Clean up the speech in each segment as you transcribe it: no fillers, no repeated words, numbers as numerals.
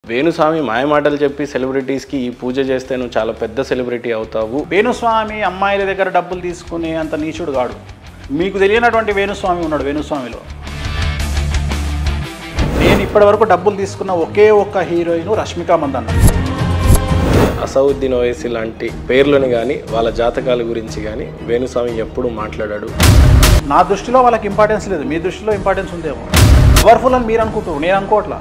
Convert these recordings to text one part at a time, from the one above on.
వేణుస్వామి మాయమాటలు చెప్పి సెలబ్రిటీస్కి ఈ పూజ చేస్తే నువ్వు చాలా పెద్ద సెలబ్రిటీ అవుతావు. వేణుస్వామి అమ్మాయిల దగ్గర డబ్బులు తీసుకునే అంత నీచుడు కాడు. మీకు తెలియనటువంటి వేణుస్వామి ఉన్నాడు. వేణుస్వామిలో నేను ఇప్పటివరకు డబ్బులు తీసుకున్న ఒకే ఒక్క హీరోయిన్ రష్మిక మందన్న. అసౌద్దీన్ ఓవైసీ లాంటి పేర్లను కానీ వాళ్ళ జాతకాల గురించి కానీ వేణుస్వామి ఎప్పుడు మాట్లాడాడు. నా దృష్టిలో వాళ్ళకి ఇంపార్టెన్స్ లేదు, మీ దృష్టిలో ఇంపార్టెన్స్ ఉందేమో. పవర్ఫుల్ అని మీరు అనుకుంటారు, నేను అనుకోవట్లా.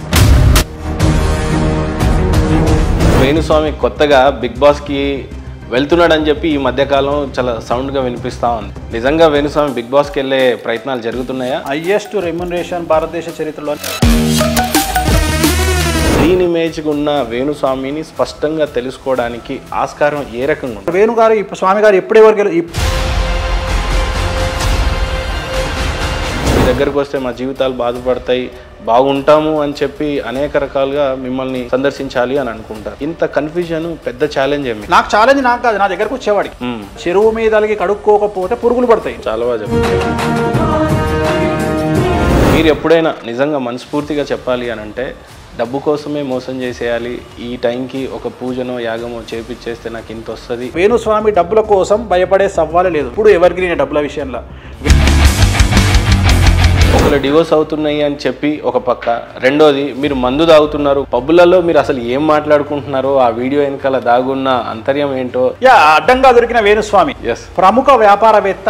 వేణుస్వామి కొత్తగా బిగ్ బాస్కి వెళ్తున్నాడని చెప్పి ఈ మధ్యకాలం చాలా సౌండ్గా వినిపిస్తూ ఉంది. నిజంగా వేణుస్వామి బిగ్ బాస్కి వెళ్ళే ప్రయత్నాలు జరుగుతున్నాయా? హైయెస్ట్ రెమ్యునరేషన్ భారతదేశ చరిత్రలో. క్లీన్ ఇమేజ్గా ఉన్న వేణుస్వామిని స్పష్టంగా తెలుసుకోవడానికి ఆస్కారం ఏ రకంగా ఉంది? వేణుగారు ఇప్పుడు స్వామి గారు ఎప్పుడు ఎవరికి మీ దగ్గరకు వస్తే మా జీవితాలు బాధపడతాయి, బాగుంటాము అని చెప్పి అనేక రకాలుగా మిమ్మల్ని సందర్శించాలి అని అనుకుంటారు. ఇంత కన్ఫ్యూజన్ పెద్ద ఛాలెంజ్ ఏమి? నాకు ఛాలెంజ్ నాకు కాదు, నా దగ్గరకు వచ్చేవాడికి. చెరువు మీద అలిగి కడుక్కోకపోతే పురుగులు పడతాయి. చాలా బాగా చెప్పారు. మీరు ఎప్పుడైనా నిజంగా మనస్ఫూర్తిగా చెప్పాలి అని అంటే డబ్బు కోసమే మోసం చేసేయాలి, ఈ టైంకి ఒక పూజనో యాగమో చేపిచ్చేస్తే నాకు ఇంత వస్తుంది. వేణుస్వామి డబ్బుల కోసం భయపడే సవాలే లేదు ఇప్పుడు ఎవరికి. నేను డబ్బుల విషయంలో ఒకళ్ళు డివోర్స్ అవుతున్నాయి అని చెప్పి ఒక పక్క, రెండోది మీరు మందు తాగుతున్నారు పబ్బులలో, మీరు అసలు ఏం మాట్లాడుకుంటున్నారో ఆ వీడియో వెనకాల దాగున్న అంతర్యం ఏంటో. అడ్డంగా దొరికిన వేణుస్వామి ప్రముఖ వ్యాపారవేత్త.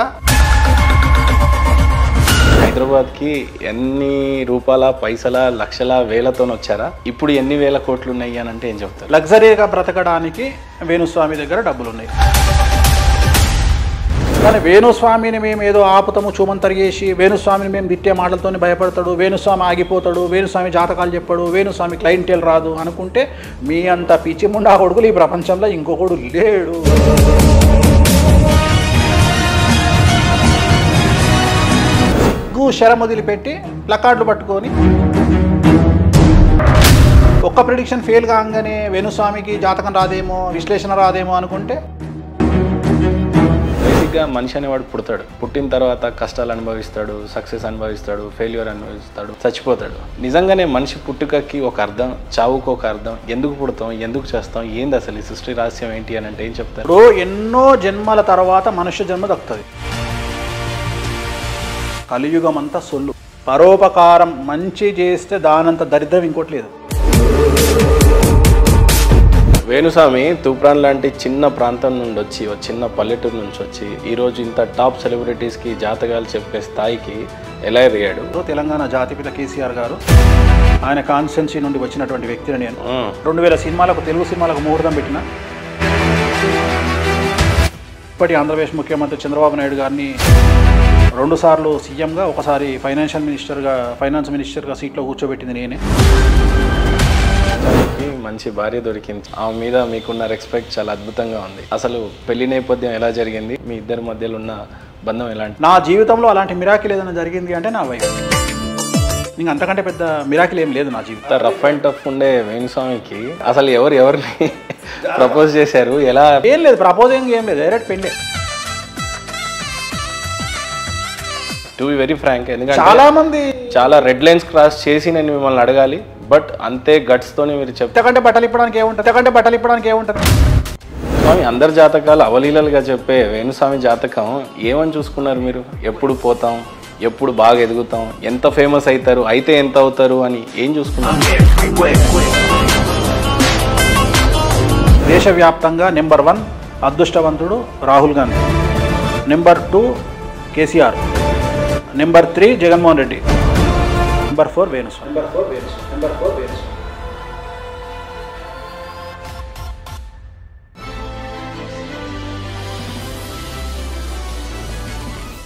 హైదరాబాద్కి ఎన్ని రూపాయల పైసల లక్షల వేలతో వచ్చారా? ఇప్పుడు ఎన్ని వేల కోట్లు ఉన్నాయి అని అంటే ఏం చెప్తారు? లగ్జరీగా బ్రతకడానికి వేణుస్వామి దగ్గర డబ్బులు ఉన్నాయి. కానీ వేణుస్వామిని మేము ఏదో ఆపుతాము చూమంతరి చేసి, వేణుస్వామిని మేము తిట్టే మాటలతో భయపడతాడు, వేణుస్వామి ఆగిపోతాడు, వేణుస్వామి జాతకాలు చెప్పాడు, వేణుస్వామి క్లయింటేల్ రాదు అనుకుంటే మీ అంత పిచ్చి ముండా కొడుకులు ఈ ప్రపంచంలో ఇంకొకడు లేడు. శరం వదిలిపెట్టి ప్లకార్డులు పట్టుకొని ఒక్క ప్రిడిక్షన్ ఫెయిల్ కాగానే వేణుస్వామికి జాతకం రాదేమో, విశ్లేషణ రాదేమో అనుకుంటే. బేసిక్గా మనిషి అనేవాడు పుడతాడు, పుట్టిన తర్వాత కష్టాలు అనుభవిస్తాడు, సక్సెస్ అనుభవిస్తాడు, ఫెయిల్యూర్ అనుభవిస్తాడు, చచ్చిపోతాడు. నిజంగానే మనిషి పుట్టుకకి ఒక అర్థం, చావుకు ఒక అర్థం. ఎందుకు పుడతాం, ఎందుకు చేస్తాం, ఏంది అసలు ఈ సృష్టి రహస్యం ఏంటి అని అంటే ఏం చెప్తారు? ఎన్నో జన్మల తర్వాత మనుష్య జన్మ దక్కుతుంది. కలియుగం అంతా సొల్లు. పరోపకారం మంచి చేస్తే దానంత దరిద్రం ఇంకోటి లేదు. వేణుస్వామి తూప్రాన్ లాంటి చిన్న ప్రాంతం నుండి వచ్చి, ఒక చిన్న పల్లెటూరు నుంచి వచ్చి ఈరోజు ఇంత టాప్ సెలబ్రిటీస్కి జాతకాలు చెప్పే స్థాయికి ఎలా ఎదిగాడు? తెలంగాణ జాతిపిత కేసీఆర్ గారు, ఆయన కాన్స్టిట్యున్సీ నుండి వచ్చినటువంటి వ్యక్తిని నేను. 2000 సినిమాలకు, తెలుగు సినిమాలకు ముహూర్తం పెట్టిన. ఇప్పటి ఆంధ్రప్రదేశ్ ముఖ్యమంత్రి చంద్రబాబు నాయుడు గారిని 2 సార్లు సీఎంగా, ఒకసారి ఫైనాన్స్ మినిస్టర్గా సీట్లో కూర్చోబెట్టింది నేనే. మంచి భార్య దొరికింది, ఆమె మీద మీకున్న రెస్పెక్ట్ చాలా అద్భుతంగా ఉంది. అసలు పెళ్లి నేపథ్యం ఎలా జరిగింది? మీ ఇద్దరి మధ్యలో ఉన్న బంధం ఎలాంటి? నా జీవితంలో అలాంటి మిరాకిల్ ఏదైనా జరిగింది అంటే నా వైఫ్. ఇంక అంతకంటే పెద్ద మిరాకిల్ ఏం లేదు నా జీవితం. రఫ్ అండ్ టఫ్ ఉండే వేణుస్వామికి అసలు ఎవరిని ప్రపోజ్ చేశారు? ఎలా? ఏం లేదు, ప్రపోజింగ్ ఏం లేదు, డైరెక్ట్ పెళ్ళే. టు బి వెరీ ఫ్రాంక్, ఎందుకంటే చాలా రెడ్ లైన్స్ క్రాస్ చేసి నేను మిమ్మల్ని అడగాలి, బట్ అంతే గట్స్ తోనే మీరు చెప్తాకంటే బట్టలు ఇప్పడానికి ఏముంటుంది? స్వామి అందరి జాతకాలు అవలీలలుగా చెప్పే వేణుస్వామి జాతకం ఏమని చూసుకున్నారు మీరు? ఎప్పుడు పోతాం, ఎప్పుడు బాగా ఎదుగుతాం, ఎంత ఫేమస్ అవుతారు, అయితే ఎంత అవుతారు అని ఏం చూసుకున్నారు? దేశవ్యాప్తంగా నెంబర్ 1 అదృష్టవంతుడు Rahul Gandhi, number 2 KCR, number 3 Jaganmohan Reddy, number 4 Venu Swamy.